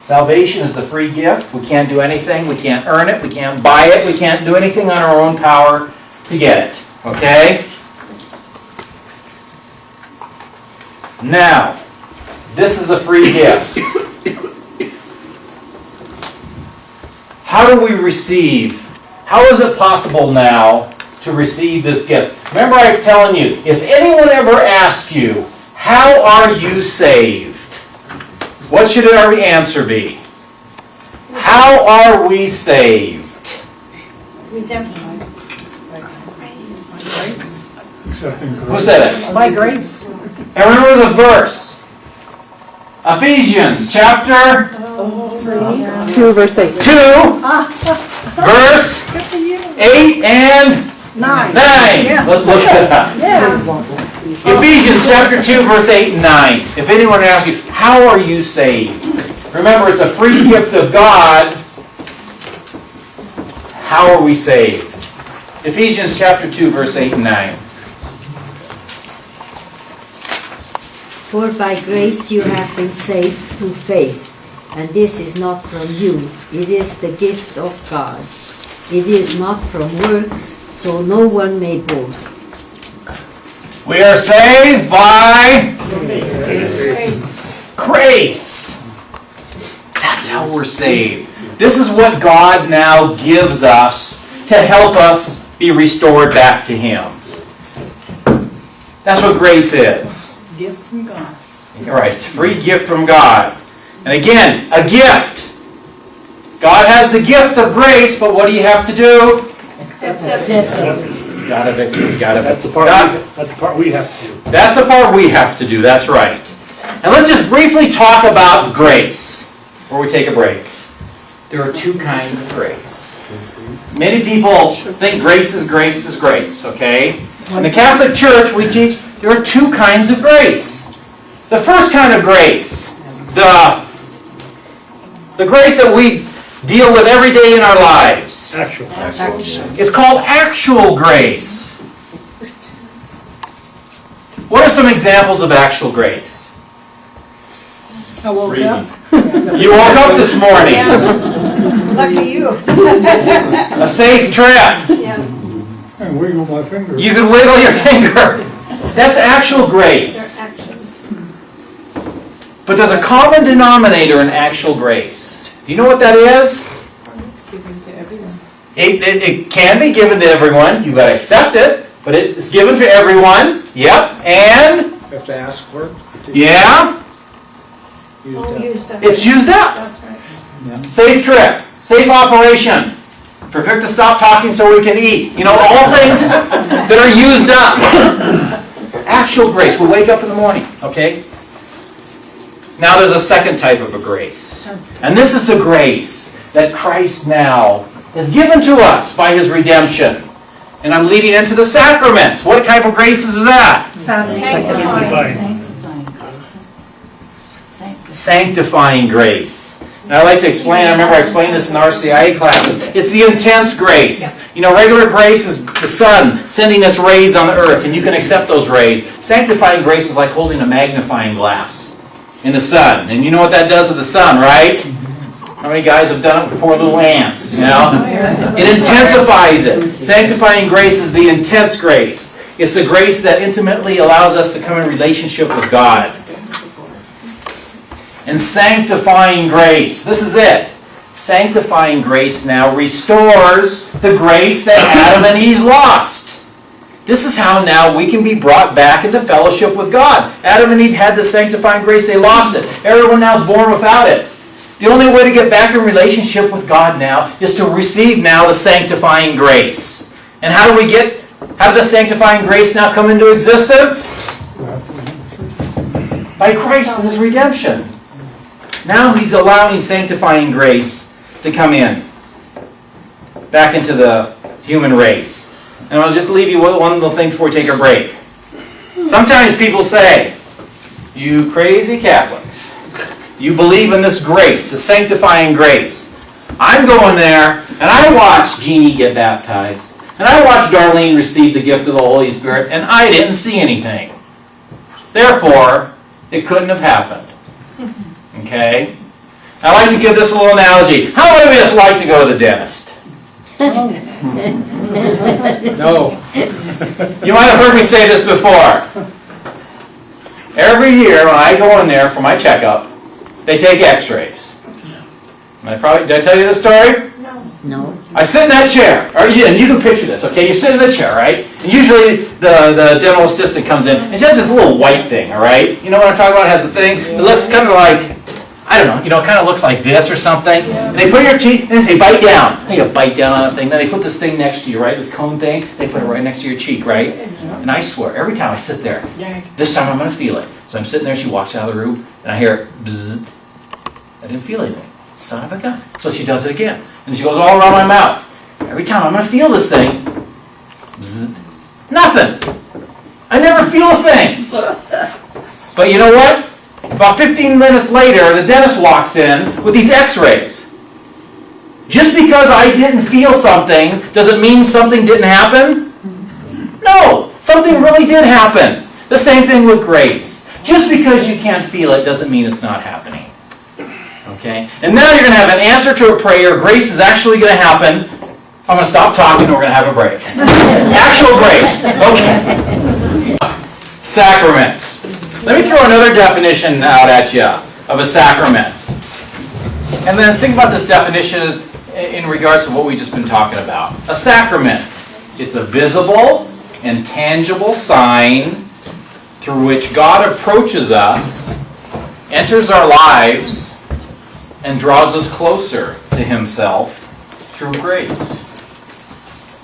Salvation is the free gift. We can't do anything. We can't earn it. We can't buy it. We can't do anything on our own power to get it. Okay? Now, this is the free gift. How do we receive? How is it possible now to receive this gift? Remember, I'm telling you, if anyone ever asks you, how are you saved? What should our answer be? How are we saved? Redemption. Who said it? By grace. And remember the verse. Ephesians chapter 2 verse 8. 2, verse 8 and 9. Let's look at that. Ephesians chapter 2, verse 8 and 9. If anyone asks you, how are you saved? Remember, it's a free gift of God. How are we saved? Ephesians chapter 2, verse 8 and 9. For by grace you have been saved through faith, and this is not from you, it is the gift of God. It is not from works, so no one may boast. We are saved by grace. That's how we're saved. This is what God now gives us to help us be restored back to Him. That's what grace is. Gift from God. Right, it's a free gift from God. And again, a gift. God has the gift of grace, but what do you have to do? Accept You gotta That's the part we have to do. That's the part we have to do, that's right. And let's just briefly talk about grace, before we take a break. There are two kinds of grace. Many people think grace is grace, okay? In the Catholic Church, we teach there are two kinds of grace. The first kind of grace, the grace that we deal with every day in our lives. Actual. It's called actual grace. What are some examples of actual grace? I woke up. You woke up this morning. Lucky you. A safe trip. Yeah. I wiggle my finger. You can wiggle your finger. That's actual grace. Their actions. But there's a common denominator in actual grace. Do you know what that is? It's given to everyone. It can be given to everyone. You've got to accept it. But it's given for everyone. Yep. And? You have to ask for it. Yeah. Used up. It's used up. That's right. Safe trip. Safe operation. For Vic to stop talking so we can eat. You know, all things that are used up. Actual grace. We wake up in the morning, okay? Now there's a second type of a grace. And this is the grace that Christ now has given to us by His redemption. And I'm leading into the sacraments. What type of grace is that? Sanctifying grace. And I like to explain, I remember I explained this in RCIA classes, it's the intense grace. You know, regular grace is the sun sending its rays on the earth, and you can accept those rays. Sanctifying grace is like holding a magnifying glass in the sun. And you know what that does to the sun, right? How many guys have done it with poor little ants, you know? It intensifies it. Sanctifying grace is the intense grace. It's the grace that intimately allows us to come in relationship with God. And sanctifying grace, this is it. Sanctifying grace now restores the grace that Adam and Eve lost. This is how now we can be brought back into fellowship with God. Adam and Eve had the sanctifying grace, they lost it. Everyone now is born without it. The only way to get back in relationship with God now is to receive now the sanctifying grace. And how did the sanctifying grace now come into existence? By Christ and His redemption. Now He's allowing sanctifying grace to come in. Back into the human race. And I'll just leave you with one little thing before we take our break. Sometimes people say, you crazy Catholics, you believe in this grace, the sanctifying grace. I'm going there, and I watched Jeannie get baptized, and I watched Darlene receive the gift of the Holy Spirit, and I didn't see anything. Therefore, it couldn't have happened. Okay? I like to give this a little analogy. How many of us like to go to the dentist? No. You might have heard me say this before. Every year when I go in there for my checkup, they take x-rays. Did I tell you this story? No. I sit in that chair, and you can picture this, okay? You sit in the chair, right? And usually the dental assistant comes in, and she has this little white thing, all right? You know what I'm talking about? It has a thing. It looks kind of like, I don't know, it kind of looks like this or something. And they put your teeth, and they say, bite down. And you bite down on a thing. Then they put this thing next to you, right? This cone thing. They put it right next to your cheek, right? And I swear, every time I sit there, this time I'm going to feel it. So I'm sitting there, she walks out of the room, and I hear it, bzzz. I didn't feel anything. Son of a gun. So she does it again. And she goes all around my mouth. Every time I'm going to feel this thing, bzzz. Nothing. I never feel a thing. But you know what? About 15 minutes later, the dentist walks in with these x-rays. Just because I didn't feel something, does it mean something didn't happen? No, something really did happen. The same thing with grace. Just because you can't feel it doesn't mean it's not happening. Okay? And now you're going to have an answer to a prayer. Grace is actually going to happen. I'm going to stop talking and we're going to have a break. Actual grace. Okay. Sacraments. Let me throw another definition out at you of a sacrament. And then think about this definition in regards to what we've just been talking about. A sacrament. It's a visible and tangible sign through which God approaches us, enters our lives, and draws us closer to Himself through grace.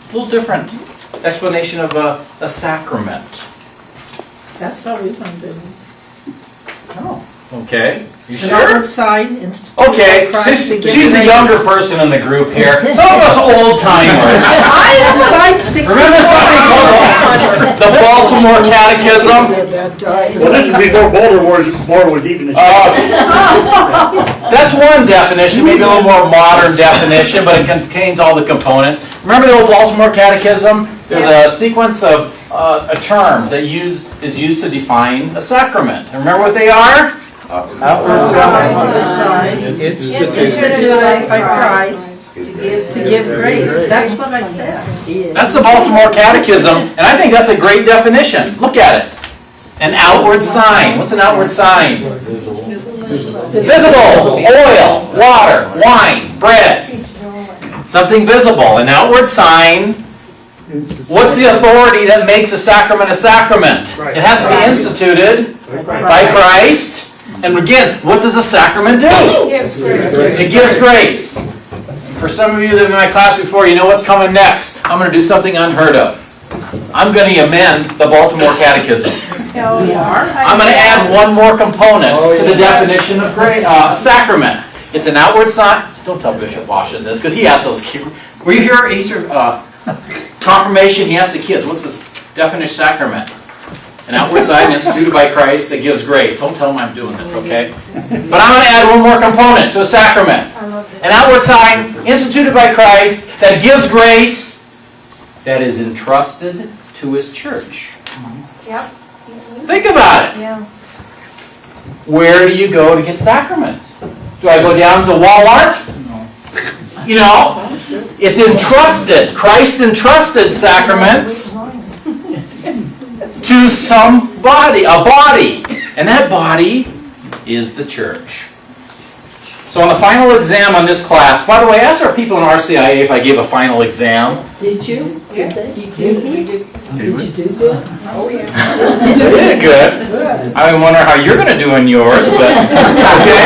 A little different explanation of a sacrament. That's how we found it. Oh, okay. You An sure? outward sign instituted Okay, by Christ to give she's the grace. younger person in the group here. Some of us old timers. I am like 64. Remember something called the Baltimore Catechism? Well, this is before Baltimore was even a That's one definition, maybe a little more modern definition, but it contains all the components. Remember the old Baltimore Catechism? There's a sequence of terms that is used to define a sacrament. And remember what they are? Outward sign instituted by Christ to give grace. That's what I said. That's the Baltimore Catechism, and I think that's a great definition. Look at it. An outward sign. What's an outward sign? Visible. Oil, water, wine, bread. Something visible. An outward sign. What's the authority that makes a sacrament a sacrament? It has to be instituted by Christ. And again, what does a sacrament do? It gives grace. For some of you that have been in my class before, you know what's coming next. I'm going to do something unheard of. I'm going to amend the Baltimore Catechism. I'm going to add one more component to the definition of sacrament. It's an outward sign. Don't tell Bishop Washington this, because he asked those kids. Were you here at Easter confirmation? He asked the kids, what's this definition of sacrament? An outward sign instituted by Christ that gives grace. Don't tell him I'm doing this, okay? But I'm going to add one more component to a sacrament. An outward sign instituted by Christ that gives grace that is entrusted to His church. Yep. Think about it. Yeah. Where do you go to get sacraments? Do I go down to Walmart? You know, it's entrusted. Christ entrusted sacraments to somebody, a body. And that body is the church. So on the final exam on this class, by the way, ask our people in RCIA if I gave a final exam. Did you? Yeah. You did. Did you do good? Oh, yeah. They did good. I wonder how you're going to do in yours, but okay.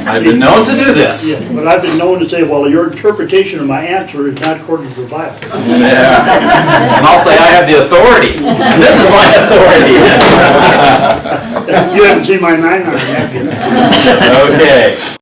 I've been known to do this. Yeah, but I've been known to say, well, your interpretation of my answer is not according to the Bible. Yeah. And I'll say I have the authority. And this is my authority. You haven't seen my 9 iron yet. Okay.